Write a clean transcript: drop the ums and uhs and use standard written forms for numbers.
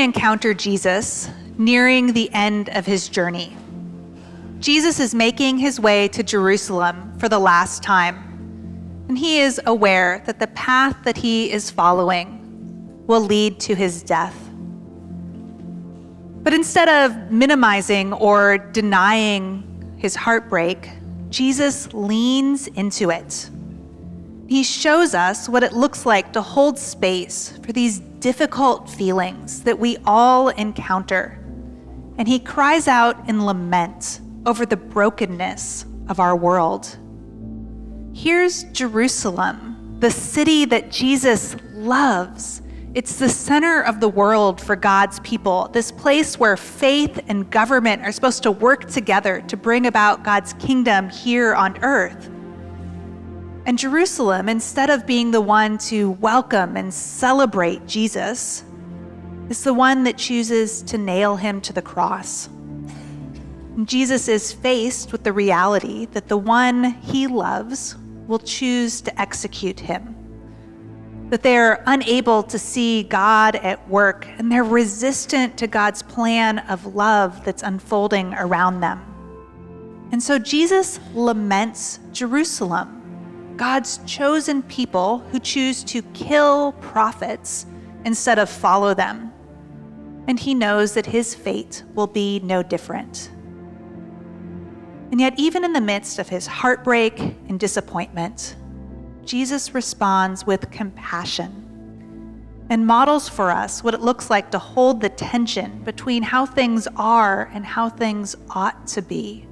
encounter Jesus nearing the end of his journey. Jesus is making his way to Jerusalem for the last time, and he is aware that the path that he is following will lead to his death. But instead of minimizing or denying his heartbreak, Jesus leans into it. He shows us what it looks like to hold space for these difficult feelings that we all encounter. And he cries out in lament over the brokenness of our world. Here's Jerusalem, the city that Jesus loves. It's the center of the world for God's people, this place where faith and government are supposed to work together to bring about God's kingdom here on earth. And Jerusalem, instead of being the one to welcome and celebrate Jesus, is the one that chooses to nail him to the cross. And Jesus is faced with the reality that the one he loves will choose to execute him, that they're unable to see God at work, and they're resistant to God's plan of love that's unfolding around them. And so Jesus laments Jerusalem, God's chosen people who choose to kill prophets instead of follow them. And he knows that his fate will be no different. And yet, even in the midst of his heartbreak and disappointment, Jesus responds with compassion and models for us what it looks like to hold the tension between how things are and how things ought to be.